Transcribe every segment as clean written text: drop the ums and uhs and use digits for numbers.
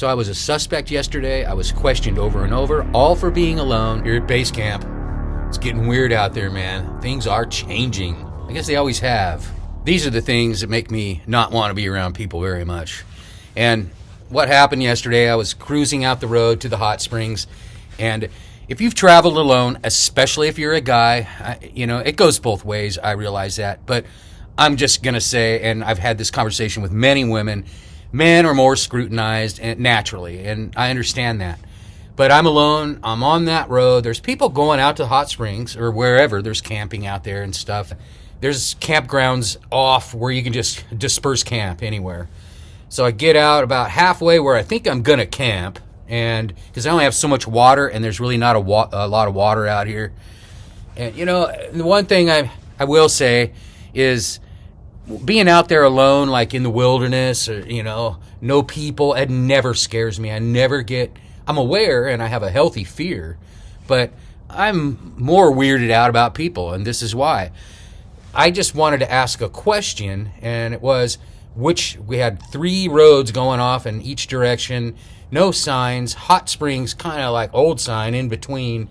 So I was a suspect yesterday. I was questioned over and over, all for being alone here at base camp. It's getting weird out there, man. Things are changing. I guess they always have. These are the things that make me not want to be around people very much. And what happened yesterday, I was cruising out the road to the hot springs, and if you've traveled alone, especially if you're a guy, it goes both ways. I realize that. But I'm just going to say, and I've had this conversation with many women, men are more scrutinized naturally, and I understand that. But I'm alone. I'm on that road. There's people going out to hot springs or wherever. There's camping out there and stuff. There's campgrounds off where you can just disperse camp anywhere. So I get out about halfway where I think I'm going to camp. And because I only have so much water, and there's really not a lot of water out here. And, the one thing I will say is being out there alone, like in the wilderness, or, no people, it never scares me. I'm aware, and I have a healthy fear, but I'm more weirded out about people, and this is why. I just wanted to ask a question, and it was, we had 3 roads going off in each direction, no signs, hot springs, kind of like old sign in between,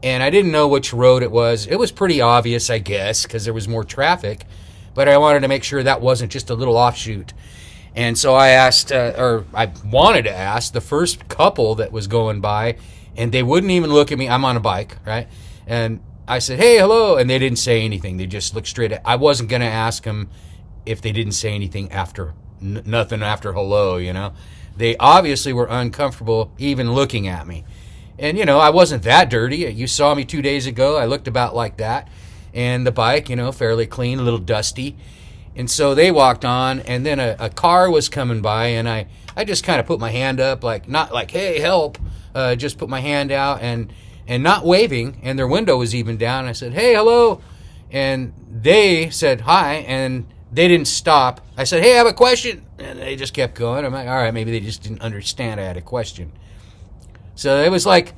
and I didn't know which road it was. It was pretty obvious, I guess, because there was more traffic, but I wanted to make sure that wasn't just a little offshoot. And so I asked, I wanted to ask the first couple that was going by, and they wouldn't even look at me. I'm on a bike, right? And I said, hey, hello, and they didn't say anything. They just looked straight at. I wasn't going to ask them if they didn't say anything after, nothing after hello, They obviously were uncomfortable even looking at me. And, I wasn't that dirty. You saw me 2 days ago. I looked about like that. And the bike, fairly clean, a little dusty. And so they walked on, and then a car was coming by, and I just kind of put my hand up, not like, hey, help, just put my hand out and not waving, and their window was even down. I said, hey, hello. And they said hi, and they didn't stop. I said, hey, I have a question. And they just kept going. I'm like, all right, maybe they just didn't understand I had a question. So it was like,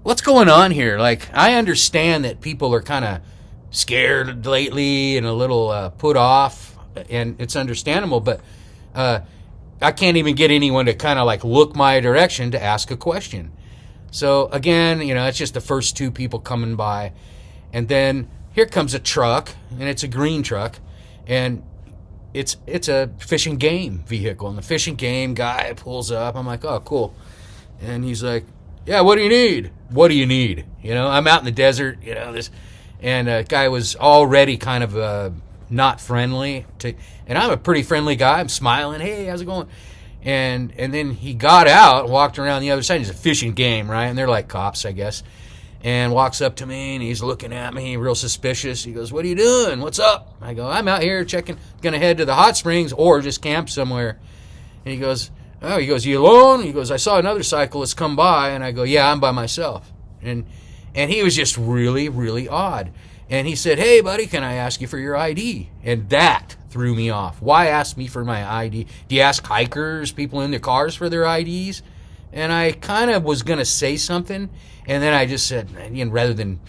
what's going on here? Like, I understand that people are kind of scared lately and a little put off, and it's understandable, but I can't even get anyone to kind of like look my direction to ask a question. So again, it's just the first 2 people coming by, and then here comes a truck, and it's a green truck, and it's a fish and game vehicle, and the fish and game guy pulls up. I'm like, oh, cool. And he's like, yeah, what do you need? What do you need? I'm out in the desert, and a guy was already kind of not friendly, and I'm a pretty friendly guy. I'm smiling, hey, how's it going? And then he got out and walked around the other side. He's a fishing game, right? And they're like cops, I guess. And walks up to me, and he's looking at me, real suspicious. He goes, what are you doing? What's up? I go, I'm out here checking, going to head to the hot springs or just camp somewhere. And he goes, you alone? He goes, I saw another cyclist come by. And I go, yeah, I'm by myself. And he was just really, really odd. And he said, hey, buddy, can I ask you for your ID? And that threw me off. Why ask me for my ID? Do you ask hikers, people in their cars, for their IDs? And I kind of was going to say something, and then I just said, rather than,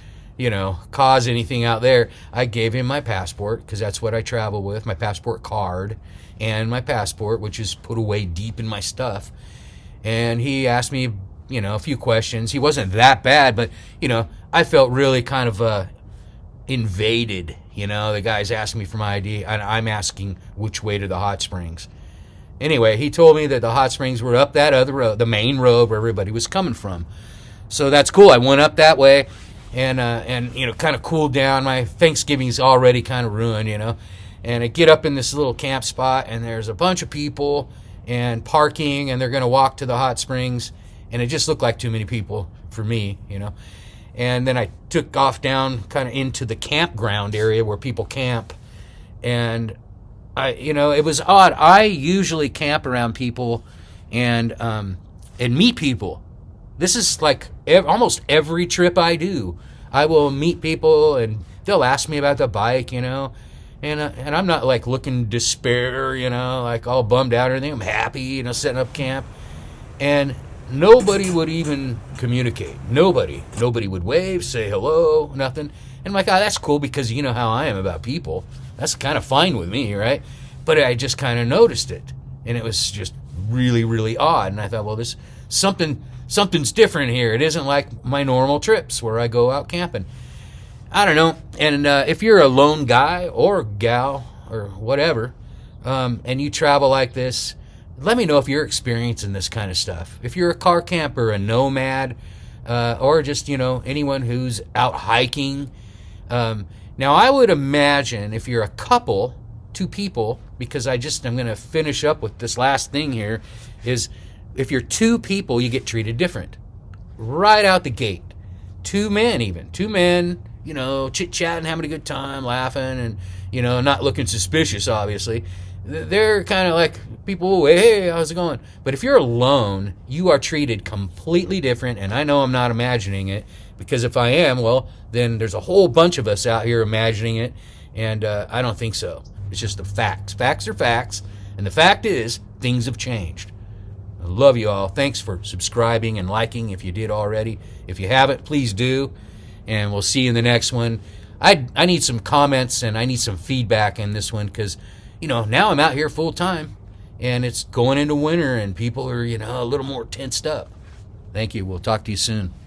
cause anything out there, I gave him my passport, because that's what I travel with, my passport card, and my passport, which is put away deep in my stuff. And he asked me, a few questions. He wasn't that bad, but, I felt really kind of invaded. The guy's asking me for my ID, and I'm asking which way to the hot springs. Anyway, he told me that the hot springs were up that other road, the main road where everybody was coming from. So that's cool. I went up that way, and kind of cooled down. My Thanksgiving's already kind of ruined, And I get up in this little camp spot, and there's a bunch of people and parking, and they're going to walk to the hot springs. And it just looked like too many people for me, And then I took off down kind of into the campground area where people camp. And it was odd. I usually camp around people and meet people. This is like almost every trip I do. I will meet people, and they'll ask me about the bike, And I'm not like looking despair, like all bummed out or anything. I'm happy, setting up camp. And nobody would even communicate. Nobody would wave, say hello, nothing. And I'm like, oh, that's cool, because you know how I am about people. That's kind of fine with me, right? But I just kind of noticed it. And it was just really, really odd. And I thought, well, this something's different here. It isn't like my normal trips where I go out camping. I don't know. And if you're a lone guy or gal or whatever, and you travel like this, let me know if you're experiencing this kind of stuff. If you're a car camper, a nomad, or just, anyone who's out hiking. Now, I would imagine if you're a couple, two people, because I'm going to finish up with this last thing here, is if you're two people, you get treated different. Right out the gate. Two men, chit-chatting, having a good time, laughing, and, not looking suspicious, obviously. They're kind of like people, hey, how's it going? But if you're alone, you are treated completely different, and I know I'm not imagining it, because if I am, well, then there's a whole bunch of us out here imagining it, and I don't think so. It's just the facts. Facts are facts, and the fact is, things have changed. I love you all. Thanks for subscribing and liking if you did already. If you haven't, please do, and we'll see you in the next one. I need some comments, and I need some feedback in this one, because now I'm out here full time, and it's going into winter, and people are, a little more tensed up. Thank you. We'll talk to you soon.